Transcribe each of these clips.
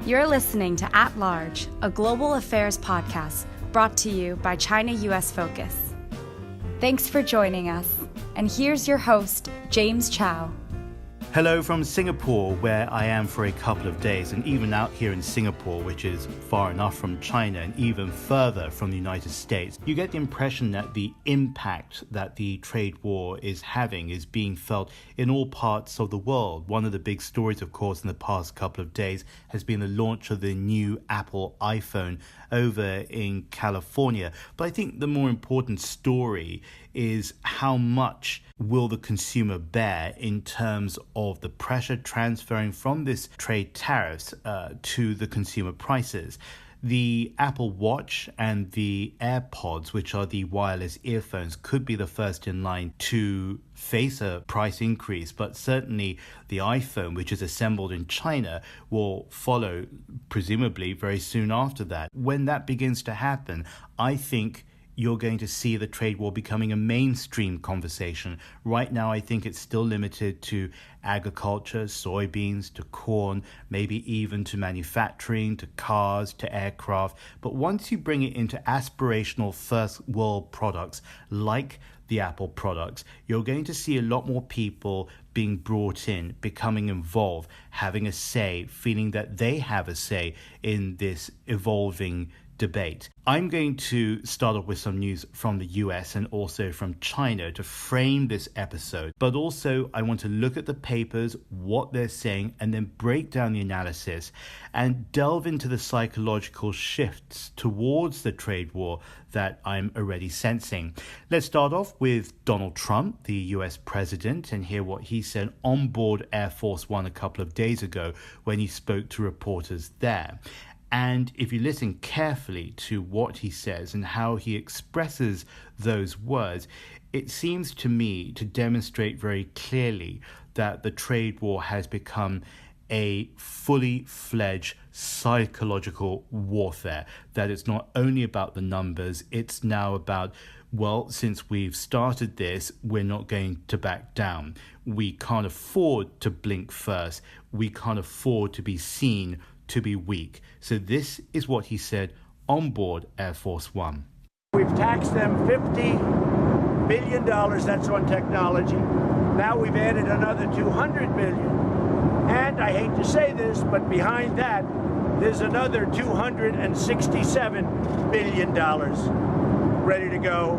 You're listening to At Large, a global affairs podcast brought to you by China-US Focus. Thanks for joining us, and here's your host, James Chau. Hello from Singapore, where I am for a couple of days, and even out here in Singapore, which is far enough from China and even further from the United States, you get the impression that the impact that the trade war is having is being felt in all parts of the world. One of the big stories, of course, in the past couple of days has been the launch of the new Apple iPhone over in California. But I think the more important story is how much will the consumer bear in terms of the pressure transferring from this trade tariffs to the consumer prices. The Apple Watch and the AirPods, which are the wireless earphones, could be the first in line to face a price increase, but certainly the iPhone, which is assembled in China, will follow presumably very soon after that. When that begins to happen, I think you're going to see the trade war becoming a mainstream conversation. Right now, I think it's still limited to agriculture, soybeans, to corn, maybe even to manufacturing, to cars, to aircraft. But once you bring it into aspirational first world products like the Apple products, you're going to see a lot more people being brought in, becoming involved, having a say, feeling that they have a say in this evolving debate. I'm going to start off with some news from the US and also from China to frame this episode. But also I want to look at the papers, what they're saying, and then break down the analysis and delve into the psychological shifts towards the trade war that I'm already sensing. Let's start off with Donald Trump, the US president, and hear what he said on board Air Force One a couple of days ago when he spoke to reporters there. And if you listen carefully to what he says and how he expresses those words, it seems to me to demonstrate very clearly that the trade war has become a fully fledged psychological warfare, that it's not only about the numbers, it's now about, well, since we've started this, we're not going to back down. We can't afford to blink first. We can't afford to be seen to be weak. So this is what he said on board Air Force One. We've taxed them $50 billion, that's on technology. Now we've added another $200 billion. And I hate to say this, but behind that, there's another $267 billion ready to go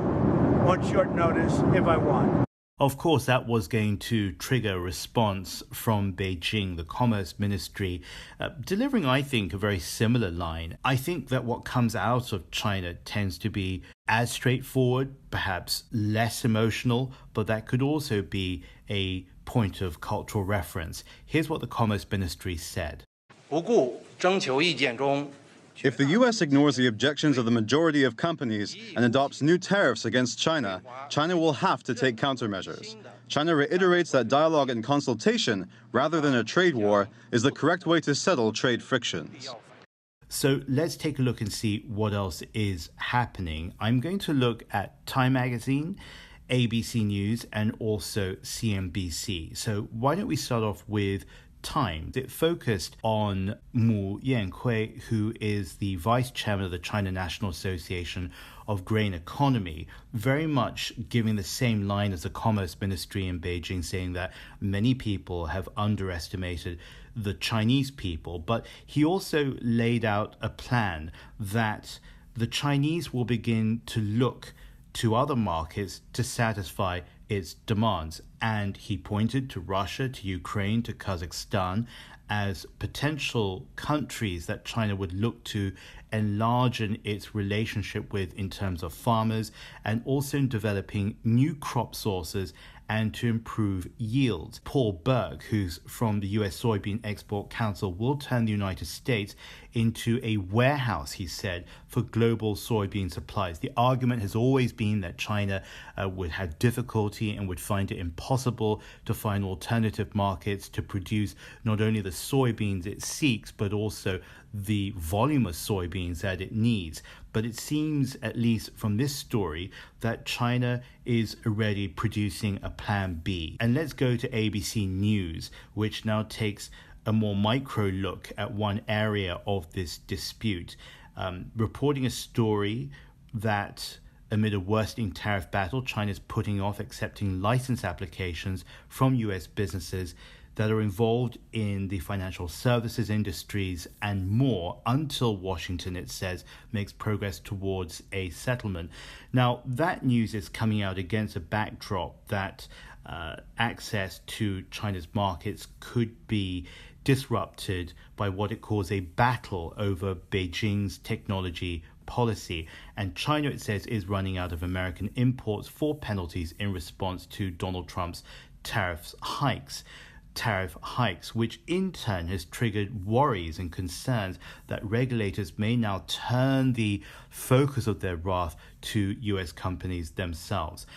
on short notice if I want. Of course, that was going to trigger a response from Beijing, the Commerce Ministry, delivering, I think, a very similar line. I think that what comes out of China tends to be as straightforward, perhaps less emotional, but that could also be a point of cultural reference. Here's what the Commerce Ministry said. If the U.S. ignores the objections of the majority of companies and adopts new tariffs against China, China will have to take countermeasures. China reiterates that dialogue and consultation, rather than a trade war, is the correct way to settle trade frictions. So let's take a look and see what else is happening. I'm going to look at Time Magazine, ABC News, and also CNBC. So why don't we start off with Time. It focused on Mu Yanhui, who is the vice chairman of the China National Association of Grain Economy, very much giving the same line as the Commerce Ministry in Beijing, saying that many people have underestimated the Chinese people. But he also laid out a plan that the Chinese will begin to look to other markets to satisfy its demands. And he pointed to Russia, to Ukraine, to Kazakhstan as potential countries that China would look to enlarge its relationship with in terms of farmers, and also in developing new crop sources and to improve yields. Paul Berg, who's from the US Soybean Export Council, will turn the United States into a warehouse, he said, for global soybean supplies. The argument has always been that China would have difficulty and would find it impossible to find alternative markets to produce not only the soybeans it seeks, but also the volume of soybeans that it needs. But it seems, at least from this story, that China is already producing a plan B. And let's go to ABC News, which now takes a more micro look at one area of this dispute, reporting a story that amid a worsening tariff battle, China's putting off accepting license applications from US businesses that are involved in the financial services industries and more until Washington, it says, makes progress towards a settlement. Now, that news is coming out against a backdrop that access to China's markets could be disrupted by what it calls a battle over Beijing's technology policy. And China, it says, is running out of American imports for penalties in response to Donald Trump's tariff hikes, which in turn has triggered worries and concerns that regulators may now turn the focus of their wrath to US companies themselves.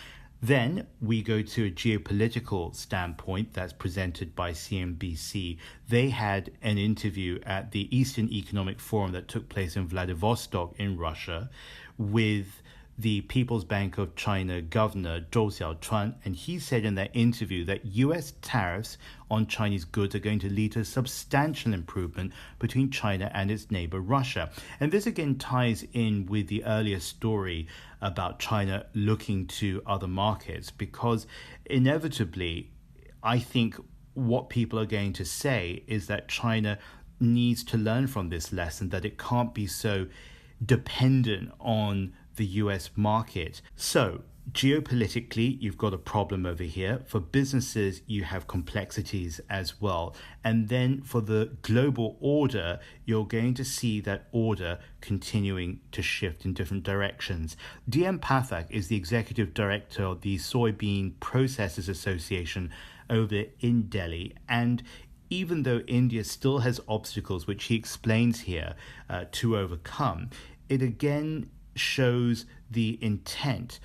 Then we go to a geopolitical standpoint that's presented by CNBC. They had an interview at the Eastern Economic Forum that took place in Vladivostok in Russia with the People's Bank of China governor, Zhou Xiaochuan, and he said in that interview that US tariffs on Chinese goods are going to lead to a substantial improvement between China and its neighbor Russia. And this again ties in with the earlier story about China looking to other markets, because inevitably, I think what people are going to say is that China needs to learn from this lesson, that it can't be so dependent on the US market. So geopolitically, you've got a problem over here. For businesses, you have complexities as well. And then for the global order, you're going to see that order continuing to shift in different directions. DM Pathak is the executive director of the Soybean Processors Association over in Delhi. And even though India still has obstacles, which he explains here, to overcome, it again shows the intent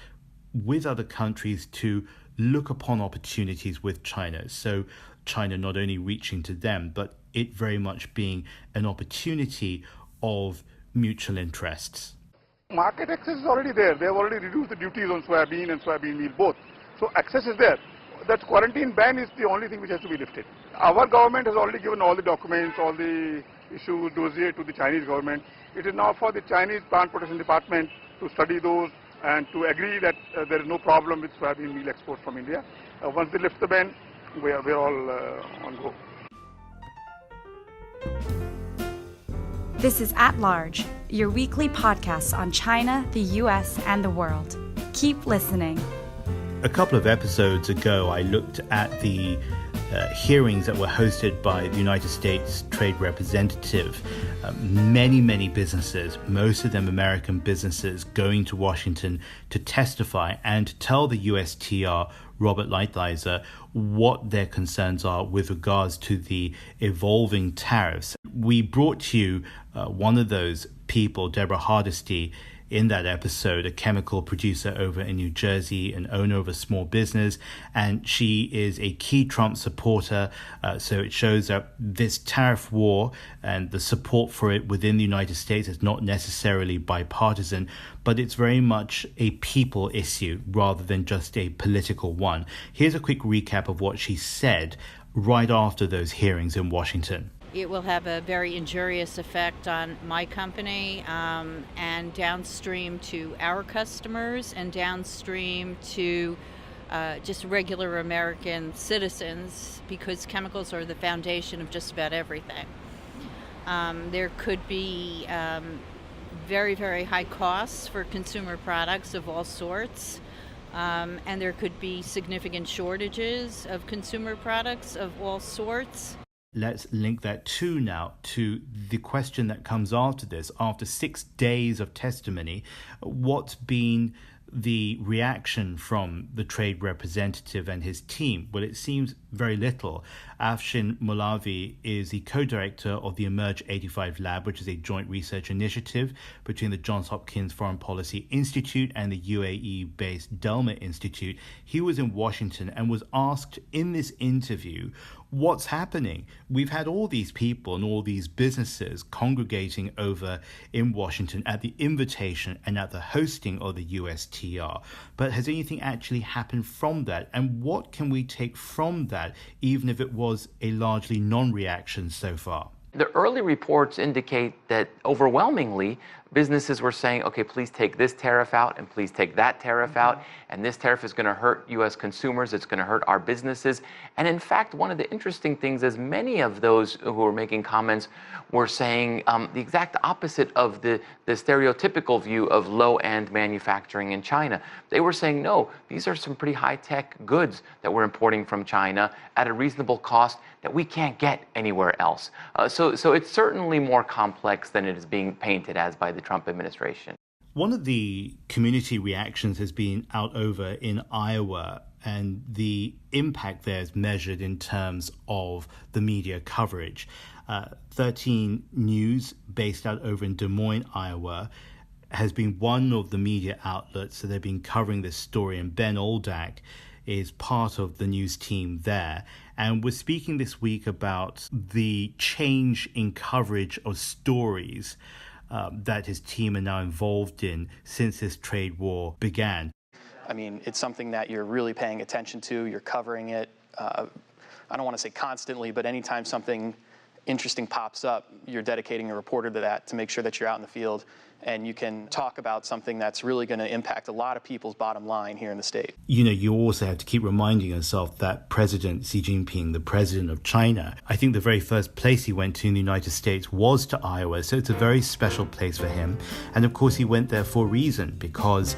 with other countries to look upon opportunities with China. So China not only reaching to them, but it very much being an opportunity of mutual interests. Market access is already there. They have already reduced the duties on soybean and soybean meal both. So access is there. That quarantine ban is the only thing which has to be lifted. Our government has already given all the documents, all the issue dossier to the Chinese government. It is now for the Chinese Plant Protection Department to study those and to agree that there is no problem with soybean meal export from India. Once they lift the ban, we are all on go. This is At Large, your weekly podcast on China, the US, and the world. Keep listening. A couple of episodes ago, I looked at the hearings that were hosted by the United States Trade Representative. Many businesses, most of them American businesses, going to Washington to testify and to tell the USTR, Robert Lighthizer, what their concerns are with regards to the evolving tariffs. We brought to you one of those people, Deborah Hardesty, in that episode, a chemical producer over in New Jersey, an owner of a small business, and she is a key Trump supporter. So it shows that this tariff war and the support for it within the United States is not necessarily bipartisan, but it's very much a people issue rather than just a political one. Here's a quick recap of what she said right after those hearings in Washington. It will have a very injurious effect on my company and downstream to our customers and downstream to just regular American citizens, because chemicals are the foundation of just about everything. There could be very high costs for consumer products of all sorts. And there could be significant shortages of consumer products of all sorts. Let's link that too now to the question that comes after this. After 6 days of testimony, what's been the reaction from the trade representative and his team? Well, it seems very little. Afshin Molavi is the co-director of the Emerge 85 Lab, which is a joint research initiative between the Johns Hopkins Foreign Policy Institute and the UAE-based Delma Institute. He was in Washington and was asked in this interview, what's happening? We've had all these people and all these businesses congregating over in Washington at the invitation and at the hosting of the USTR. PR. But has anything actually happened from that? And what can we take from that, even if it was a largely non-reaction so far? The early reports indicate that overwhelmingly, businesses were saying, okay, please take this tariff out and please take that tariff out. And this tariff is going to hurt U.S. consumers. It's going to hurt our businesses. And in fact, one of the interesting things is many of those who were making comments were saying the exact opposite of the stereotypical view of low-end manufacturing in China. They were saying, no, these are some pretty high-tech goods that we're importing from China at a reasonable cost that we can't get anywhere else. So it's certainly more complex than it is being painted as by the Trump administration. One of the community reactions has been out over in Iowa, and the impact there is measured in terms of the media coverage. 13 News, based out over in Des Moines, Iowa, has been one of the media outlets, so they've been covering this story, and Ben Oldak is part of the news team there. And we're speaking this week about the change in coverage of stories that his team are now involved in since this trade war began. I mean, it's something that you're really paying attention to, you're covering it. I don't want to say constantly, but anytime something interesting pops up, you're dedicating a reporter to that to make sure that you're out in the field and you can talk about something that's really going to impact a lot of people's bottom line here in the state. You know, you also have to keep reminding yourself that President Xi Jinping, the president of China, I think the very first place he went to in the United States was to Iowa. So it's a very special place for him. And of course, he went there for a reason, because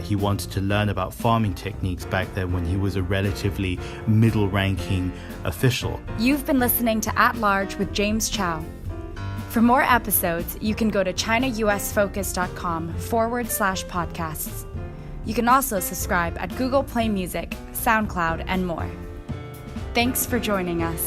he wanted to learn about farming techniques back then when he was a relatively middle-ranking official. You've been listening to At Large with James Chau. For more episodes, you can go to chinausfocus.com/podcasts. You can also subscribe at Google Play Music, SoundCloud, and more. Thanks for joining us.